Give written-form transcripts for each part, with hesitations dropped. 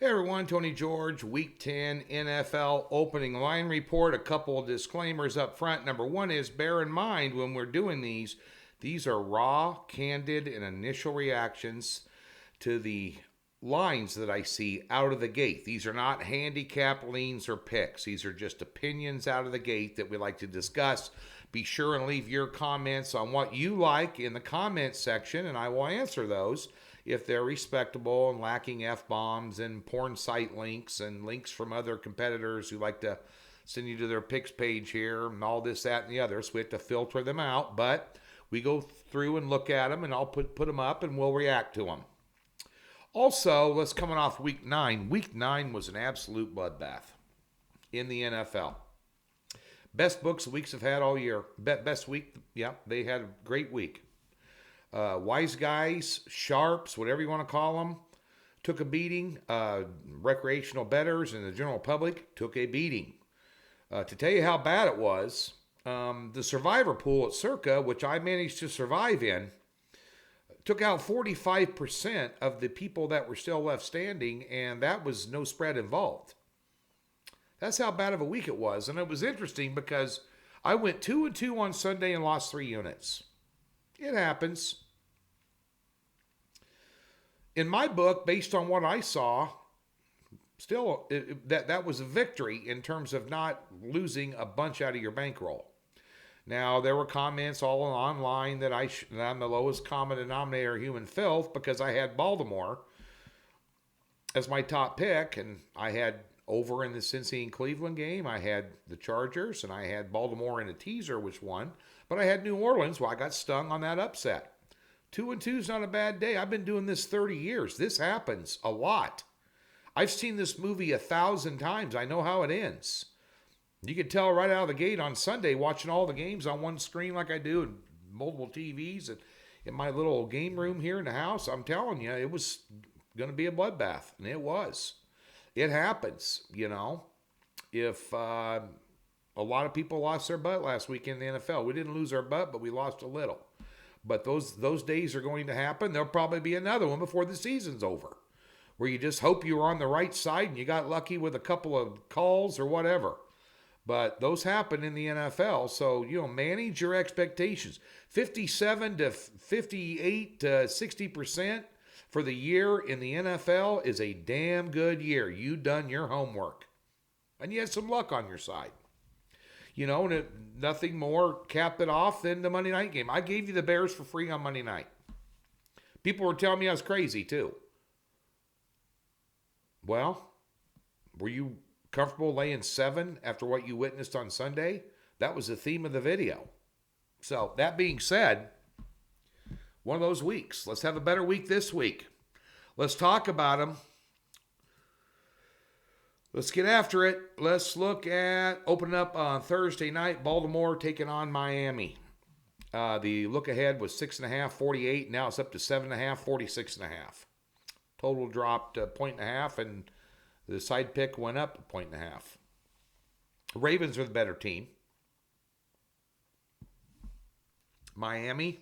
Hey everyone, Tony George, Week 10 NFL opening line report. A couple of disclaimers up front. Number one is bear in mind when we're doing these are raw, candid, and initial reactions to the lines that I see out of the gate. These are not handicap leans or picks. These are just opinions out of the gate that we like to discuss. Be sure and leave your comments on what you like in the comments section, and I will answer those if they're respectable and lacking F-bombs and porn site links and links from other competitors who like to send you to their picks page here and all this, that, and the other. So we have to filter them out, but we go through and look at them, and I'll put them up, and we'll react to them. Also, let's coming off Week 9. Week 9 was an absolute bloodbath in the NFL. Best books the weeks have had all year. Best week, yeah, they had a great week. Wise guys, sharps, whatever you want to call them, took a beating. Recreational bettors and the general public took a beating. To tell you how bad it was, the survivor pool at Circa, which I managed to survive in, took out 45% of the people that were still left standing, and that was no spread involved. That's how bad of a week it was. And it was interesting because I went 2-2 on Sunday and lost 3 units. It happens. In my book, based on what I saw, still that was a victory in terms of not losing a bunch out of your bankroll. Now, there were comments all online that I'm the lowest common denominator human filth because I had Baltimore as my top pick, and I had over in the Cincy and Cleveland game. I had the Chargers, and I had Baltimore in a teaser, which won. But I had New Orleans, well, I got stung on that upset. 2-2 is not a bad day. I've been doing this 30 years. This happens a lot. I've seen this movie 1,000 times. I know how it ends. You could tell right out of the gate on Sunday, watching all the games on one screen like I do, and multiple TVs, and in my little game room here in the house. I'm telling you, it was going to be a bloodbath, and it was. It happens, you know. If a lot of people lost their butt last week in the NFL. We didn't lose our butt, but we lost a little. But those days are going to happen. There'll probably be another one before the season's over, where you just hope you were on the right side and you got lucky with a couple of calls or whatever. But those happen in the NFL, so, manage your expectations. 57 to 58 to 60% for the year in the NFL is a damn good year. You done your homework. And you had some luck on your side. And nothing more capped it off than the Monday night game. I gave you the Bears for free on Monday night. People were telling me I was crazy, too. Well, were you comfortable laying 7 after what you witnessed on Sunday? That was the theme of the video. So, that being said, one of those weeks. Let's have a better week this week. Let's talk about them. Let's get after it. Let's look at opening up on Thursday night, Baltimore taking on Miami. The look ahead was 6.5, 48. Now it's up to 7.5, 46.5. Total dropped a 1.5, and the side pick went up 1.5. Ravens are the better team. Miami.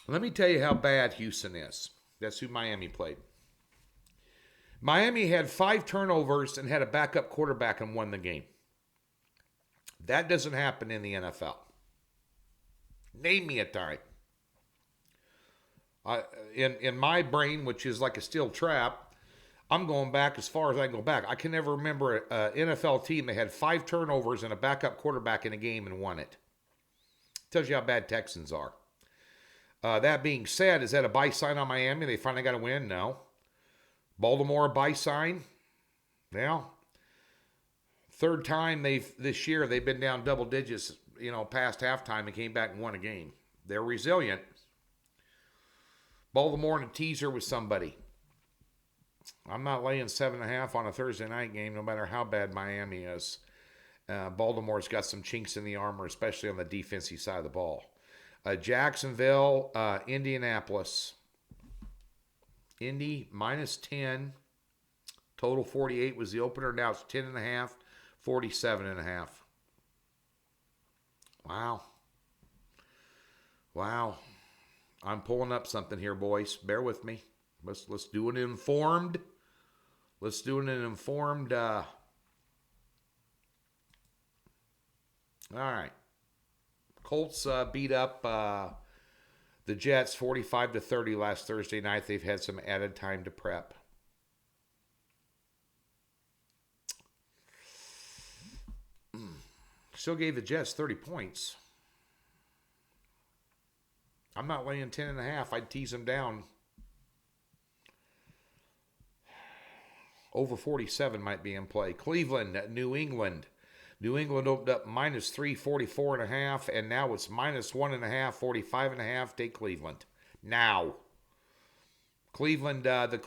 Let me tell you how bad Houston is. That's who Miami played. Miami had 5 turnovers and had a backup quarterback and won the game. That doesn't happen in the NFL. Name me a time. In my brain, which is like a steel trap, I'm going back as far as I can go back. I can never remember an NFL team that had 5 turnovers and a backup quarterback in a game and won it. Tells you how bad Texans are. That being said, is that a buy sign on Miami? They finally got a win? No. Baltimore buy sign? Well, third time this year they've been down double digits, past halftime and came back and won a game. They're resilient. Baltimore in a teaser with somebody. I'm not laying 7.5 on a Thursday night game, no matter how bad Miami is. Baltimore's got some chinks in the armor, especially on the defensive side of the ball. Jacksonville, Indianapolis. Indy minus 10. Total 48 was the opener. Now it's 10.5, 47.5. Wow. I'm pulling up something here, boys. Bear with me. Let's do an informed. Let's do an informed. All right. Colts beat up the Jets 45-30 last Thursday night. They've had some added time to prep. Still gave the Jets 30 points. I'm not laying 10.5. I'd tease them down. Over 47 might be in play. Cleveland, New England. New England opened up -3, 44.5, and now it's -1.5, 45.5. Take Cleveland. Now. Cleveland, I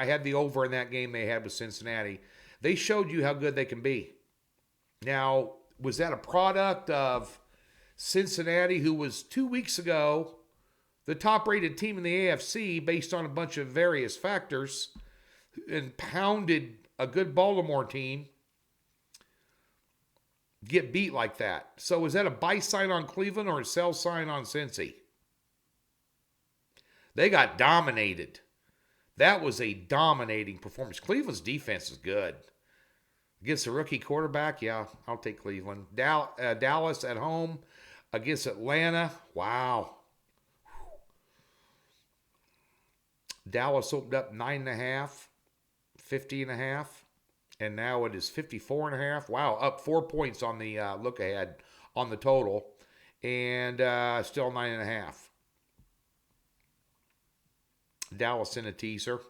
had the over in that game they had with Cincinnati. They showed you how good they can be. Now, was that a product of Cincinnati, who was 2 weeks ago the top-rated team in the AFC based on a bunch of various factors, and pounded a good Baltimore team, get beat like that? So is that a buy sign on Cleveland or a sell sign on Cincy? They got dominated. That was a dominating performance. Cleveland's defense is good. Against a rookie quarterback, yeah, I'll take Cleveland. Dallas at home against Atlanta. Wow. Dallas opened up 9.5, 50.5, and now it is 54.5. Wow, up 4 points on the look ahead on the total, and still 9.5. Dallas in a teaser.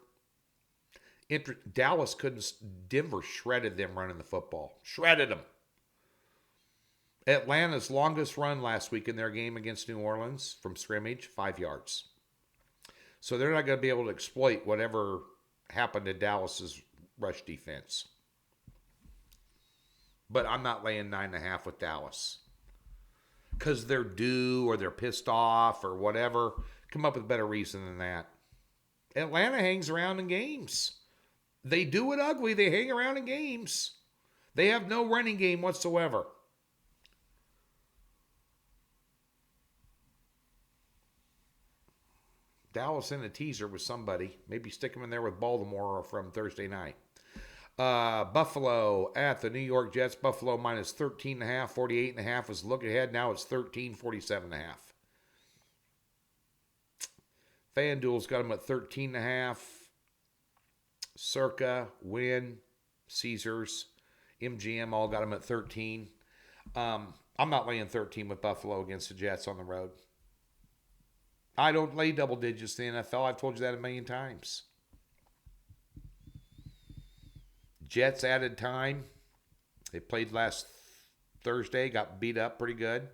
Dallas couldn't. Denver shredded them running the football. Shredded them. Atlanta's longest run last week in their game against New Orleans from scrimmage, 5 yards. So they're not going to be able to exploit whatever happened to Dallas's rush defense. But I'm not laying 9.5 with Dallas. Because they're due or they're pissed off or whatever. Come up with a better reason than that. Atlanta hangs around in games. They do it ugly. They hang around in games. They have no running game whatsoever. Dallas in a teaser with somebody. Maybe stick them in there with Baltimore from Thursday night. Buffalo at the New York Jets. Buffalo -13.5, 48.5 was look ahead. Now it's 13, 47.5. FanDuel's got them at 13.5. Circa, Win, Caesars, MGM all got them at 13. I'm not laying 13 with Buffalo against the Jets on the road. I don't lay double digits in the NFL. I've told you that a million times. Jets added time. They played last Thursday, got beat up pretty good.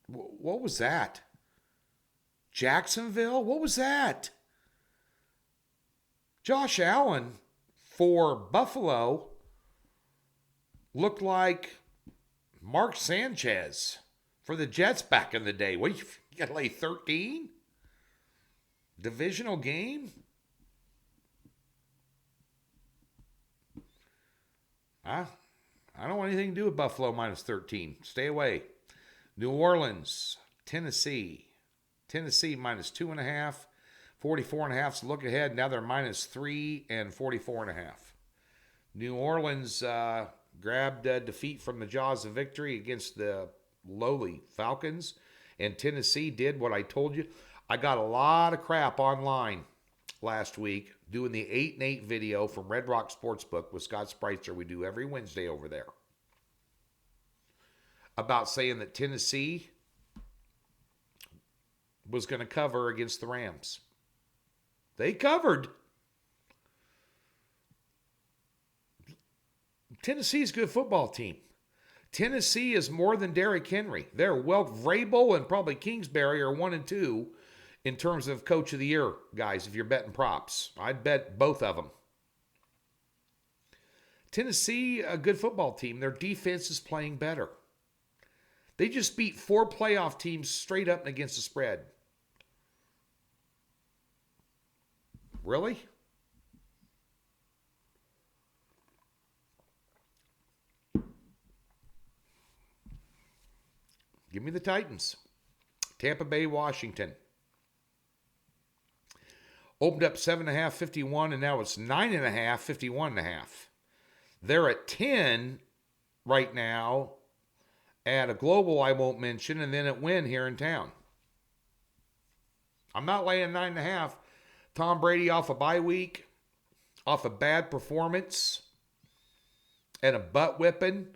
What was that? Jacksonville? What was that? Josh Allen for Buffalo looked like Mark Sanchez for the Jets back in the day. What, you got to lay 13? Divisional game? I don't want anything to do with Buffalo -13. Stay away. New Orleans, Tennessee. Tennessee -2.5. 44.5 is look ahead. Now they're -3 and 44.5. New Orleans grabbed a defeat from the jaws of victory against the lowly Falcons. And Tennessee did what I told you. I got a lot of crap online last week doing the 8-8 video from Red Rock Sportsbook with Scott Spreitzer. We do every Wednesday over there. About saying that Tennessee was going to cover against the Rams. They covered. Tennessee's a good football team. Tennessee is more than Derrick Henry. They're Vrabel and probably Kingsbury are 1 and 2 in terms of Coach of the Year, guys, if you're betting props. I'd bet both of them. Tennessee, a good football team. Their defense is playing better. They just beat 4 playoff teams straight up and against the spread. Really? Give me the Titans. Tampa Bay, Washington. Opened up 7.5, 51, and now it's 9.5, 51.5. They're at 10 right now at a global I won't mention, and then at Win here in town. I'm not laying 9.5. Tom Brady off a bye week, off a bad performance, and a butt whipping.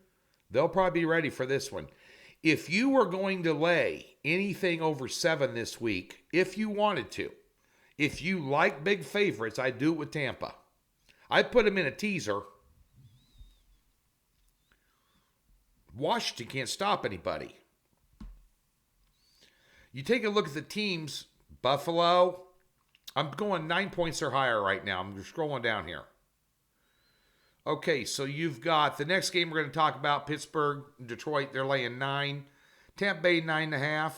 They'll probably be ready for this one. If you were going to lay anything over 7 this week, if you wanted to, if you like big favorites, I'd do it with Tampa. I'd put them in a teaser. Washington can't stop anybody. You take a look at the teams. Buffalo, I'm going 9 points or higher right now. I'm just scrolling down here. Okay, so you've got the next game we're going to talk about, Pittsburgh, Detroit. They're laying 9. Tampa Bay, 9.5.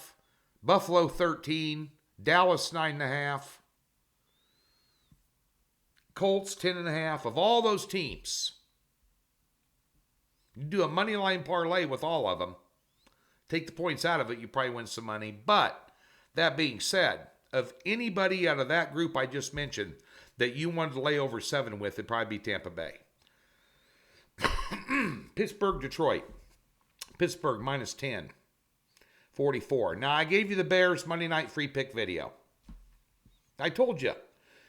Buffalo, 13. Dallas, 9.5. Colts, 10.5. Of all those teams, you do a money line parlay with all of them. Take the points out of it, you probably win some money. But that being said, of anybody out of that group I just mentioned that you wanted to lay over 7 with, it'd probably be Tampa Bay. Pittsburgh, Detroit. Pittsburgh minus 10. 44. Now, I gave you the Bears Monday night free pick video. I told you.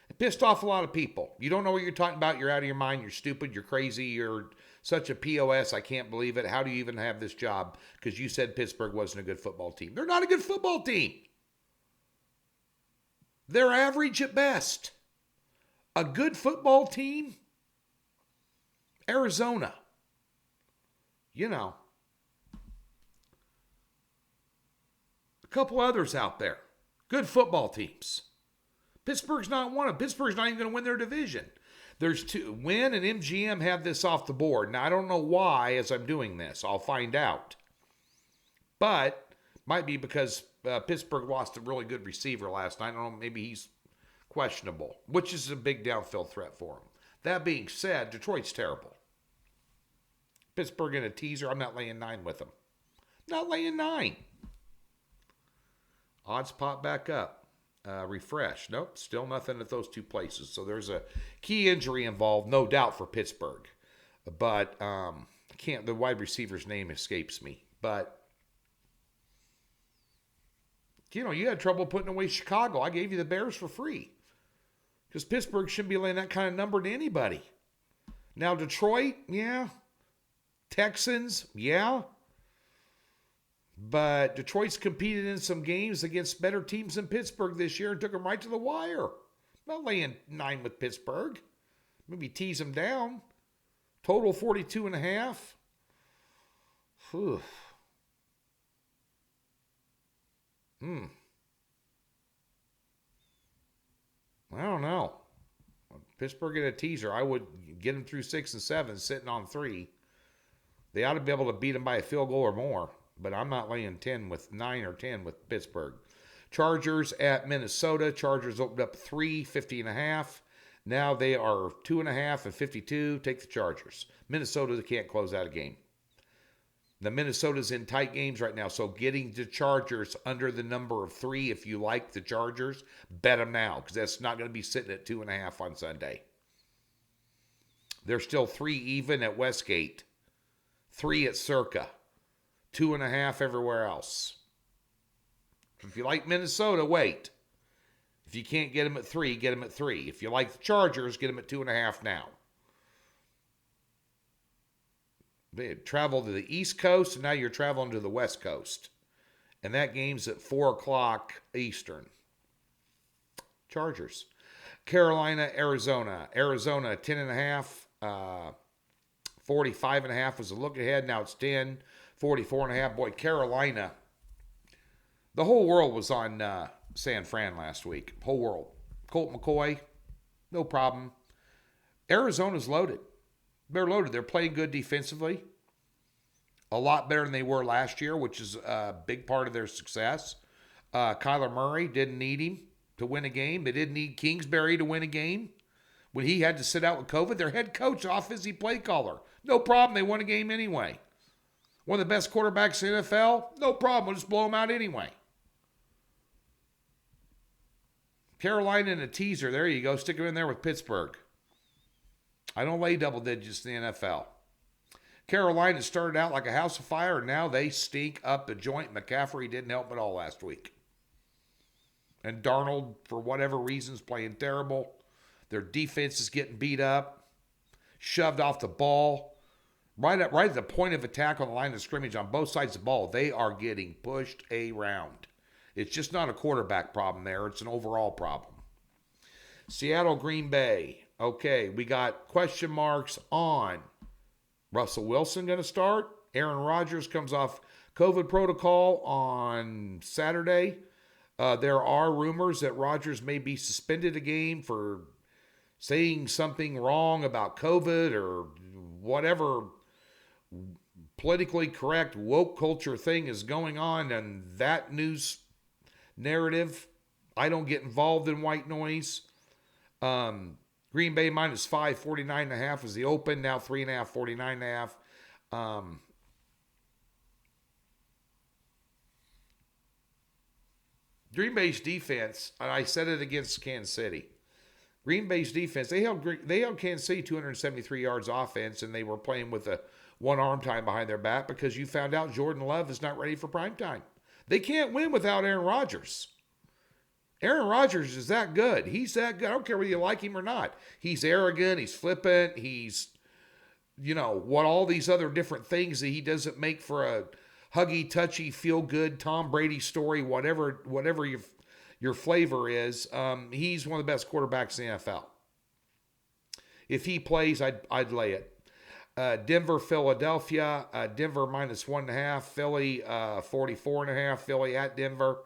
It pissed off a lot of people. You don't know what you're talking about. You're out of your mind. You're stupid. You're crazy. You're such a POS. I can't believe it. How do you even have this job? Because you said Pittsburgh wasn't a good football team. They're not a good football team. They're average at best. A good football team? Arizona. You know. A couple others out there. Good football teams. Pittsburgh's not one of them. Pittsburgh's not even going to win their division. There's 2. Wynn and MGM have this off the board. Now, I don't know why as I'm doing this. I'll find out. But might be because Pittsburgh lost a really good receiver last night. I don't know, maybe he's questionable, which is a big downfield threat for him. That being said, Detroit's terrible. Pittsburgh in a teaser. I'm not laying 9 with them. Not laying 9. Odds pop back up. Refresh. Nope, still nothing at those 2 places. So there's a key injury involved, no doubt, for Pittsburgh. But the wide receiver's name escapes me. But you had trouble putting away Chicago. I gave you the Bears for free. Because Pittsburgh shouldn't be laying that kind of number to anybody. Now, Detroit, yeah. Texans, yeah. But Detroit's competed in some games against better teams than Pittsburgh this year and took them right to the wire. I'm not laying 9 with Pittsburgh. Maybe tease them down. Total 42.5. Whew. I don't know. Pittsburgh in a teaser. I would get them through 6 and 7, sitting on 3. They ought to be able to beat them by a field goal or more. But I'm not laying 9 or 10 with Pittsburgh. Chargers at Minnesota. Chargers opened up 3, 50.5. Now they are 2.5 and 52. Take the Chargers. Minnesota can't close out a game. The Minnesota's in tight games right now. So getting the Chargers under the number of 3, if you like the Chargers, bet them now. Because that's not going to be sitting at 2.5 on Sunday. They're still 3 even at Westgate. 3 at Circa. 2.5 everywhere else. If you like Minnesota, wait. If you can't get them at 3, get them at 3. If you like the Chargers, get them at 2.5 now. They had traveled to the East Coast, and now you're traveling to the West Coast. And that game's at 4 o'clock Eastern. Chargers. Carolina, Arizona. Arizona, 10.5. 45.5 was a look ahead. Now it's 10. 44.5. Boy, Carolina. The whole world was on San Fran last week. Whole world. Colt McCoy, no problem. Arizona's loaded. They're loaded. They're playing good defensively. A lot better than they were last year, which is a big part of their success. Kyler Murray didn't need him to win a game. They didn't need Kingsbury to win a game. When he had to sit out with COVID, their head coach, offensive play caller. No problem. They won a game anyway. One of the best quarterbacks in the NFL? No problem. We'll just blow him out anyway. Carolina in a teaser. There you go. Stick him in there with Pittsburgh. I don't lay double digits in the NFL. Carolina started out like a house of fire, and now they stink up the joint. McCaffrey didn't help at all last week. And Darnold, for whatever reasons, playing terrible. Their defense is getting beat up, shoved off the ball. Right at the point of attack on the line of scrimmage on both sides of the ball, they are getting pushed around. It's just not a quarterback problem there. It's an overall problem. Seattle, Green Bay. Okay, we got question marks on Russell Wilson going to start. Aaron Rodgers comes off COVID protocol on Saturday. There are rumors that Rodgers may be suspended a game for saying something wrong about COVID or whatever politically correct woke culture thing is going on, and that news narrative. I don't get involved in white noise. Green Bay -5, 49.5 was the open. Now 3.5, 49.5. Green Bay's defense, and I said it against Kansas City. Green Bay's defense, they held Kansas City 273 yards offense, and they were playing with a one arm time behind their back because you found out Jordan Love is not ready for prime time. They can't win without Aaron Rodgers. Aaron Rodgers is that good. He's that good. I don't care whether you like him or not. He's arrogant. He's flippant. He's, what all these other different things that he doesn't make for a huggy, touchy, feel-good Tom Brady story, whatever your flavor is. He's one of the best quarterbacks in the NFL. If he plays, I'd lay it. Denver, Philadelphia. Denver -1.5. Philly 44.5. Philly at Denver.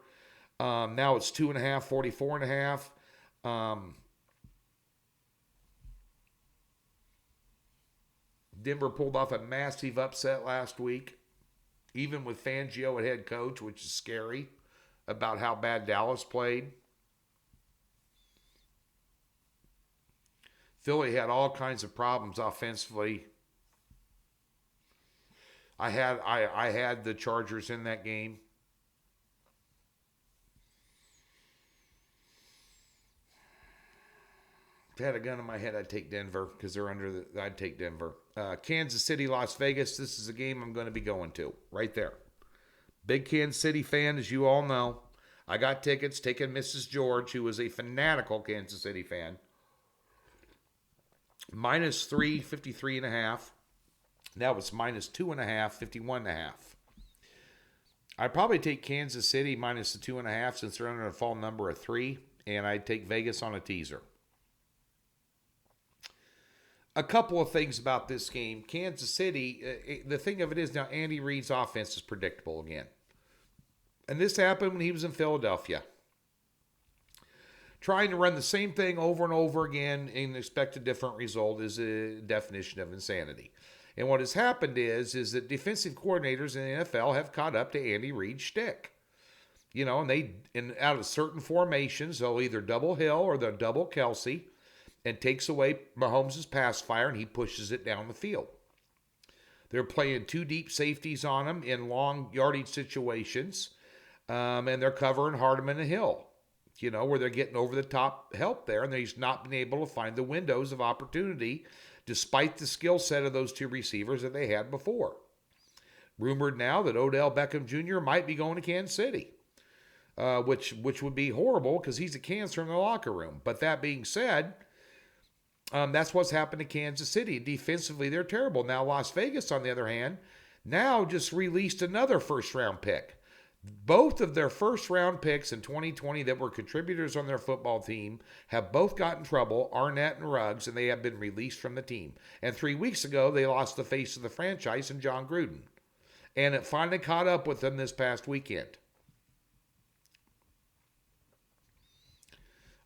Now it's 2.5, 44.5. Denver pulled off a massive upset last week, even with Fangio at head coach, which is scary about how bad Dallas played. Philly had all kinds of problems offensively. I had the Chargers in that game. If I had a gun in my head, I'd take Denver because they're I'd take Denver. Kansas City, Las Vegas. This is a game I'm going to be going to right there. Big Kansas City fan, as you all know. I got tickets, taking Mrs. George, who was a fanatical Kansas City fan. -3, 53.5. Now it's -2.5, 51.5. I'd probably take Kansas City minus the 2.5 since they're under a fall number of 3, and I'd take Vegas on a teaser. A couple of things about this game. Kansas City, the thing of it is now Andy Reid's offense is predictable again. And this happened when he was in Philadelphia. Trying to run the same thing over and over again and expect a different result is a definition of insanity. And what has happened is that defensive coordinators in the NFL have caught up to Andy Reid's shtick. And out of certain formations, they'll either double Hill or they'll double Kelsey, and takes away Mahomes' pass fire, and he pushes it down the field. They're playing 2 deep safeties on him in long yardage situations, and they're covering Hardeman and Hill, where they're getting over the top help there, and he's not been able to find the windows of opportunity despite the skill set of those 2 receivers that they had before. Rumored now that Odell Beckham Jr. might be going to Kansas City, which would be horrible because he's a cancer in the locker room. But that being said, that's what's happened to Kansas City. Defensively, they're terrible. Now, Las Vegas, on the other hand, now just released another first-round pick. Both of their first-round picks in 2020 that were contributors on their football team have both gotten trouble, Arnett and Ruggs, and they have been released from the team. And 3 weeks ago, they lost the face of the franchise in John Gruden. And it finally caught up with them this past weekend.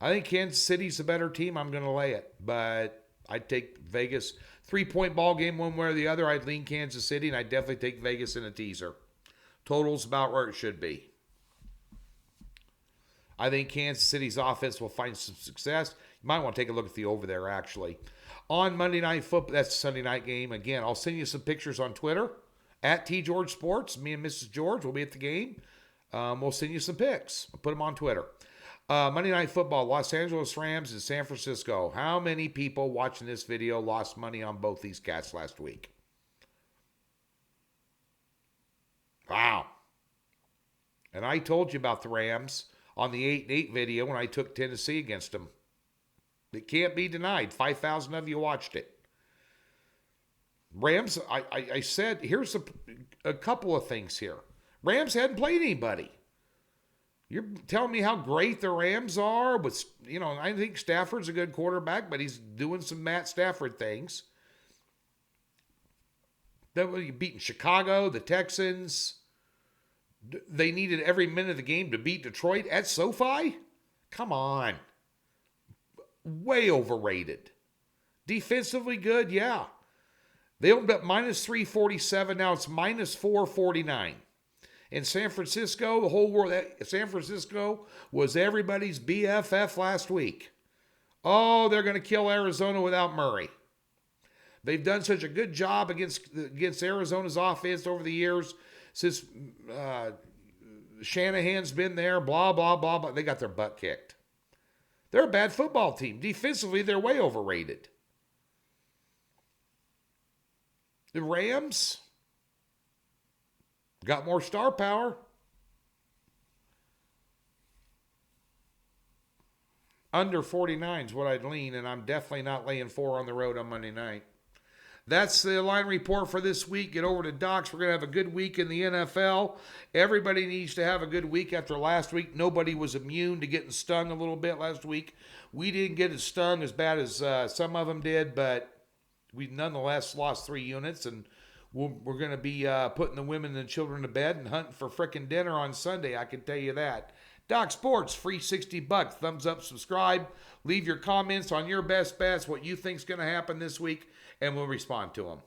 I think Kansas City's a better team. I'm going to lay it. But I'd take Vegas. 3-point ball game one way or the other. I'd lean Kansas City, and I'd definitely take Vegas in a teaser. Total's about where it should be. I think Kansas City's offense will find some success. You might want to take a look at the over there, actually. On Monday Night Football, that's a Sunday night game. Again, I'll send you some pictures on Twitter at T George Sports. Me and Mrs. George will be at the game. We'll send you some pics. We'll put them on Twitter. Monday Night Football, Los Angeles Rams and San Francisco. How many people watching this video lost money on both these cats last week? Wow. And I told you about the Rams on the 8-8 video when I took Tennessee against them. It can't be denied. 5,000 of you watched it. Rams, I said, here's a couple of things here. Rams hadn't played anybody. You're telling me how great the Rams are with, I think Stafford's a good quarterback, but he's doing some Matt Stafford things. Then when you beating Chicago, the Texans, they needed every minute of the game to beat Detroit at SoFi? Come on. Way overrated. Defensively good, yeah. They opened up minus 347. Now it's minus 449. In San Francisco, the whole world, San Francisco was everybody's BFF last week. Oh, they're going to kill Arizona without Murray. They've done such a good job against Arizona's offense over the years since Shanahan's been there, blah, blah, blah, blah. They got their butt kicked. They're a bad football team. Defensively, they're way overrated. The Rams got more star power. Under 49 is what I'd lean, and I'm definitely not laying 4 on the road on Monday night. That's the line report for this week. Get over to Docs. We're going to have a good week in the NFL. Everybody needs to have a good week after last week. Nobody was immune to getting stung a little bit last week. We didn't get stung as bad as some of them did, but we nonetheless lost 3 units, and we're going to be putting the women and children to bed and hunting for frickin' dinner on Sunday, I can tell you that. Doc Sports, free $60. Thumbs up, subscribe. Leave your comments on your best bets, what you think's going to happen this week, and we'll respond to them.